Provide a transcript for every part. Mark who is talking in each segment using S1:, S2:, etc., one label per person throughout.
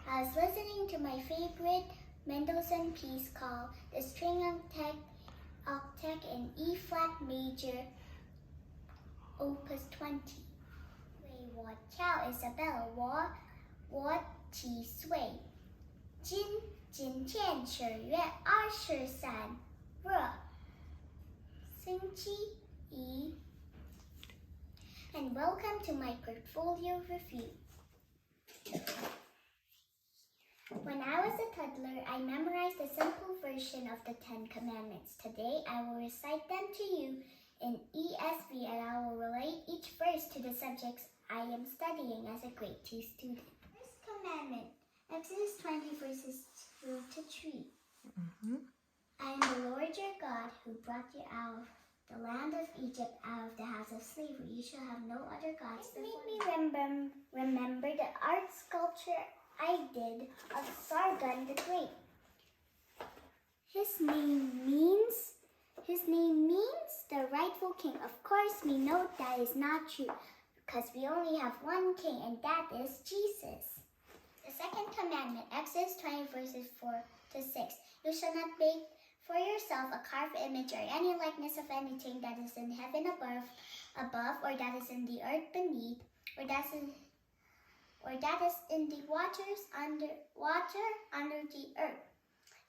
S1: I was listening to my favorite Mendelssohn piece called The String Octet in E flat major, Opus 20. 为我跳 Isabella 我几岁？今天10月23日，星期一。And welcome to my portfolio review. When I was a toddler, I memorized a simple version of the 10 Commandments. Today, I will recite them to you in ESV, and I will relate each verse to the subjects I am studying as a grade 2 student. First commandment, Exodus 20 verses 2 to 3. I am the Lord your God who brought you out of the land of Egypt, out of the house of slavery. You shall have no other gods before me. It made me remember the art sculpture I did of Sargon the Great. His name means the rightful king. Of course, we know that is not true because we only have one king, and that is Jesus. The second commandment, Exodus 20 verses 4 to 6. You shall not make for yourself a carved image or any likeness of anything that is in heaven above, or that is in the earth beneath, or that is in the waters under the earth.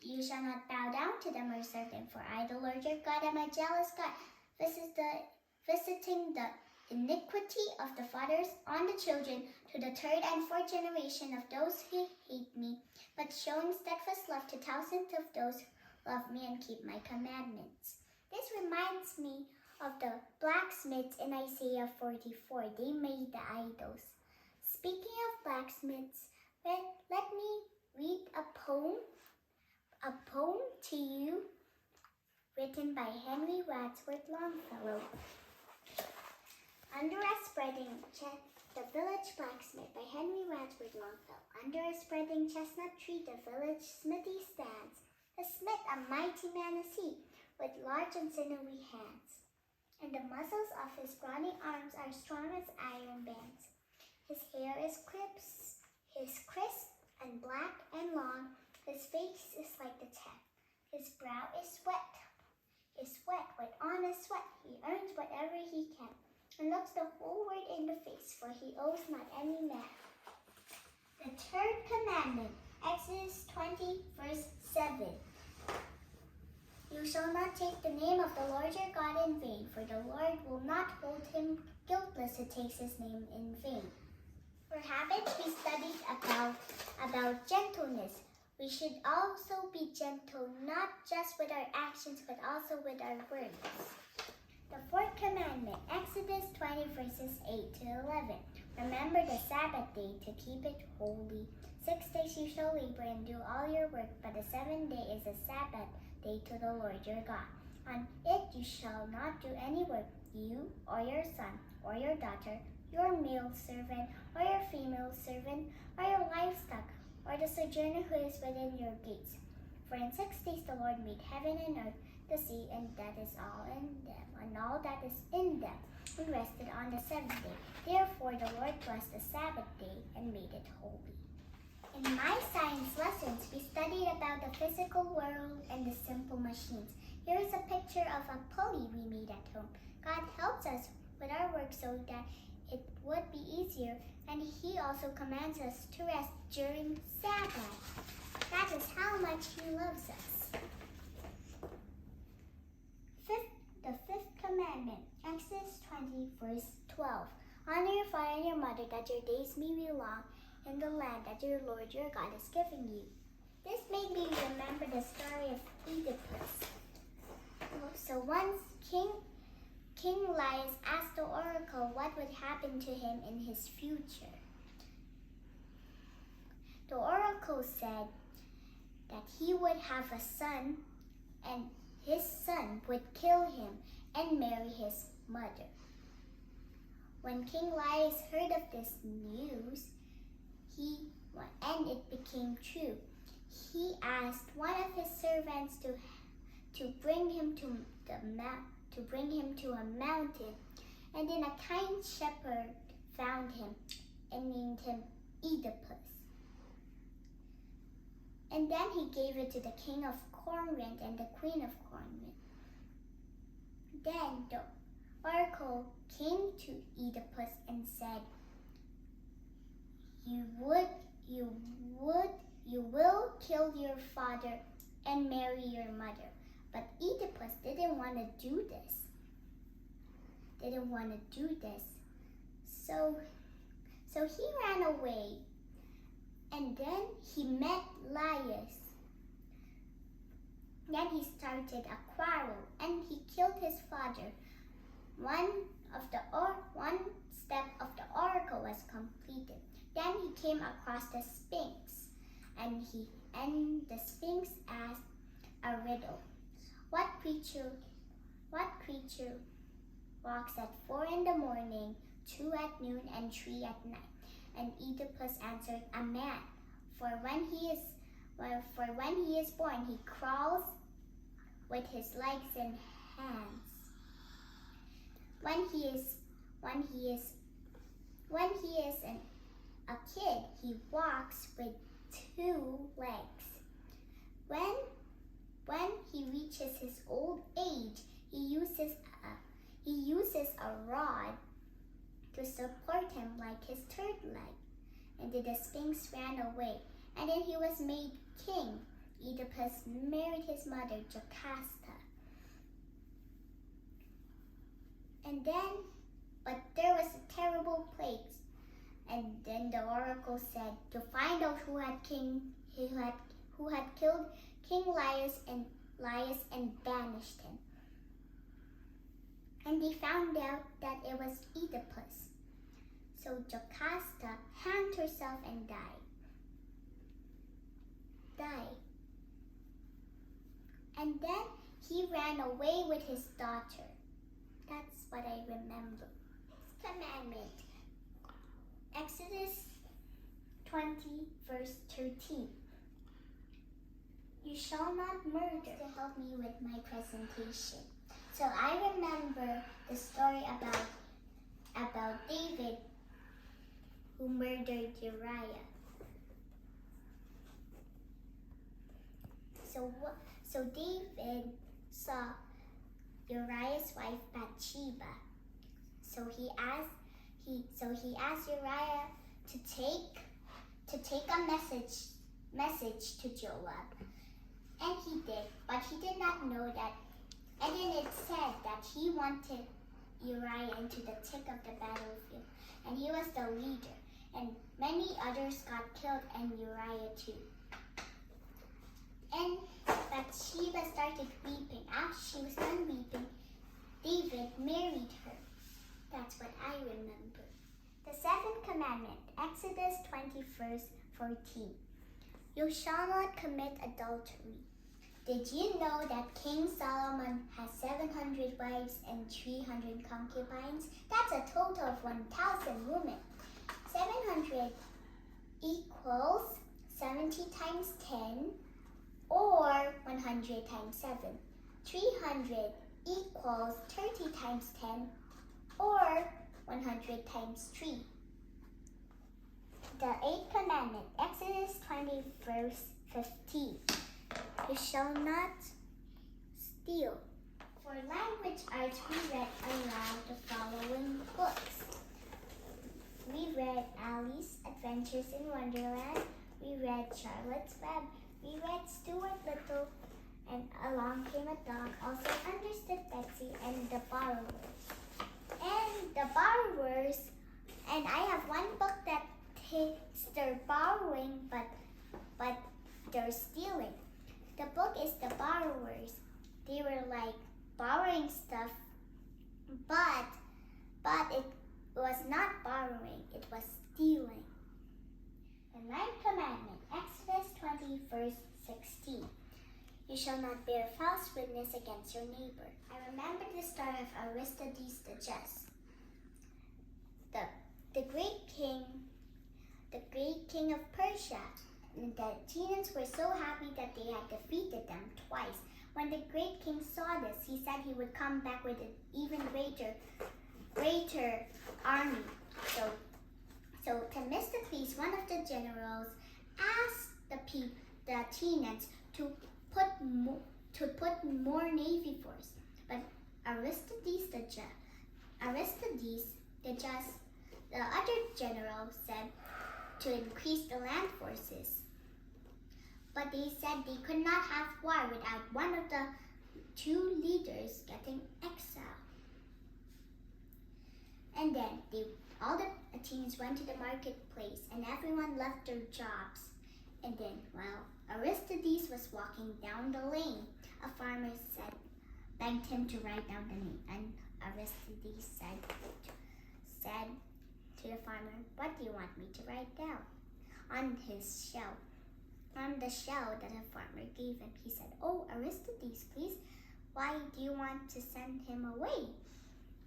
S1: You shall not bow down to them or serve them, for I, the Lord your God, am a jealous God, visiting the iniquity of the fathers on the children to the third and fourth generation of those who hate me, but showing steadfast love to thousands of those who love me and keep my commandments. This reminds me of the blacksmiths in Isaiah 44. They made the idols. Speaking of blacksmiths, let me read a poem to you written by Henry Wadsworth Longfellow. Under a spreading the village blacksmith by Henry Wadsworth Longfellow. Under a spreading chestnut tree the village smithy stands. The smith, a mighty man is he, with large and sinewy hands, and the muscles of his brawny arms are strong as iron bands. His hair is crisp and black and long. His face is like the tan. His brow is wet with honest sweat. He earns whatever he can, and looks the whole world in the face, for he owes not any man. The third commandment, Exodus 20, verse 7. You shall not take the name of the Lord your God in vain, for the Lord will not hold him guiltless who takes his name in vain. For habits, we studied about gentleness. We should also be gentle, not just with our actions, but also with our words. The fourth commandment, Exodus 20, verses 8 to 11. Remember the Sabbath day to keep it holy. 6 days you shall labor and do all your work, but the seventh day is a Sabbath day to the Lord your God. On it you shall not do any work, you or your son or your daughter, your male servant or your female servant, or your livestock, or the sojourner who is within your gates. For in 6 days the Lord made heaven and earth, the sea, and that is all in them, and all that is in them, and rested on the seventh day. Therefore the Lord blessed the Sabbath day and made it holy. In my science lessons, we studied about the physical world and the simple machines. Here is a picture of a pulley we made at home. God helps us with our work so that it would be easier, and He also commands us to rest during Sabbath. That is how much He loves us. The fifth commandment, Exodus 20, verse 12. Honor your father and your mother, that your days may be long in the land that your Lord your God is giving you. This made me remember the story of Oedipus. So once King Laius asked the oracle what would happen to him in his future. The oracle said that he would have a son, and his son would kill him and marry his mother. When King Laius heard of this news, and it became true, he asked one of his servants to bring him to a mountain, and then a kind shepherd found him and named him Oedipus. And then he gave it to the king of Cornwall and the queen of Cornwall. Then the oracle came to Oedipus and said, You will kill your father and marry your mother. But Oedipus didn't want to do this. So he ran away, and then he met Laius. Then he started a quarrel, and he killed his father. One step of the oracle was completed. Then he came across the Sphinx, and the Sphinx asked a riddle. What creature walks at 4 in the morning, 2 at noon, and 3 at night? And Oedipus answered, a man. For when he is born, he crawls with his legs and hands. When he is a kid, he walks with 2 legs. When he reaches his old age, he uses a rod to support him like his 3rd leg. And then the Sphinx ran away, and then he was made king. Oedipus married his mother, Jocasta. But there was a terrible plague, and then the oracle said to find out who had killed King Laius and banished him. And they found out that it was Oedipus. So Jocasta hanged herself and died. And then he ran away with his daughter. That's what I remember. Commandment. Exodus 20, verse 13. You shall not murder. To help me with my presentation. So I remember the story about David who murdered Uriah. So David saw Uriah's wife Bathsheba. So he asked Uriah to take a message to Joab. And he did, but he did not know that. And then it said that he wanted Uriah into the thick of the battlefield, and he was the leader. And many others got killed, and Uriah too. And Bathsheba started weeping. After she was done weeping, David married her. That's what I remember. The 7th commandment, Exodus 20, verse 14. You shall not commit adultery. Did you know that King Solomon has 700 wives and 300 concubines? That's a total of 1,000 women. 700 equals 70 times 10, or 100 times 7. 300 equals 30 times 10, or 100 times 3. The 8th commandment, Exodus 20, verse 15. You shall not steal. For language arts, we read aloud the following books. We read Alice's Adventures in Wonderland. We read Charlotte's Web. We read Stuart Little and Along Came a Dog. Also Understood Betsy and The Borrowers. And I have one book that they're borrowing, but they're stealing. The book is The Borrowers. They were like borrowing stuff, but it was not borrowing, it was stealing. The 9th commandment, Exodus 20, verse 16. You shall not bear false witness against your neighbor. I remember the story of Aristides the Just. The great king of Persia. And the Athenians were so happy that they had defeated them twice. When the great king saw this, he said he would come back with an even greater army. So Themistocles, one of the generals, asked the Athenians to put more navy force. But Aristides, the other general, said to increase the land forces. But they said they could not have war without one of the two leaders getting exiled. And then all the Athenians went to the marketplace and everyone left their jobs. And then while Aristides was walking down the lane, a farmer begged him to write down the name. And Aristides said to the farmer, "What do you want me to write down?" On the shell that a farmer gave him, he said, "Oh, Aristides, please, why do you want to send him away?"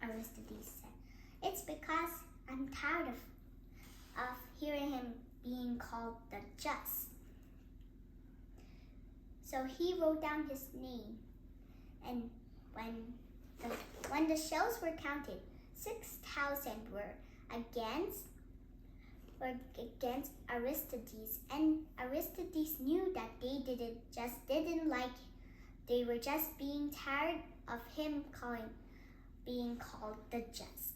S1: Aristides said, "It's because I'm tired of hearing him being called the just." So he wrote down his name, and when the shells were counted, 6,000 were against Aristides, and Aristides knew that they were just being tired of him being called the just.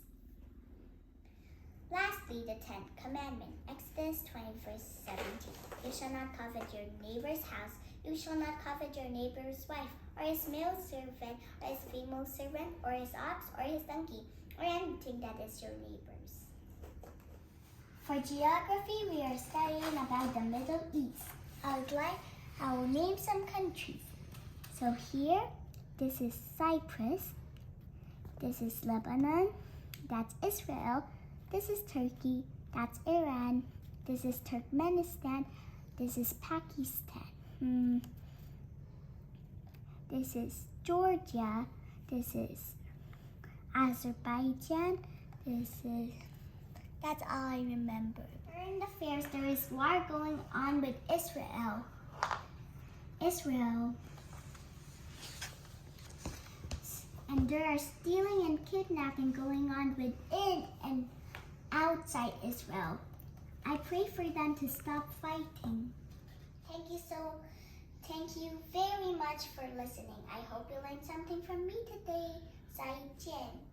S1: Lastly, the 10th commandment, Exodus 20, verse 17. You shall not covet your neighbor's house. You shall not covet your neighbor's wife, or his male servant, or his female servant, or his ox, or his donkey, or anything that is your neighbor's. For geography, we are studying about the Middle East. I will name some countries. So here, this is Cyprus. This is Lebanon. That's Israel. This is Turkey. That's Iran. This is Turkmenistan. This is Pakistan. This is Georgia. This is Azerbaijan. That's all I remember. During the fairs, there is war going on with Israel. And there are stealing and kidnapping going on within and outside Israel. I pray for them to stop fighting. Thank you very much for listening. I hope you learned something from me today. 再见.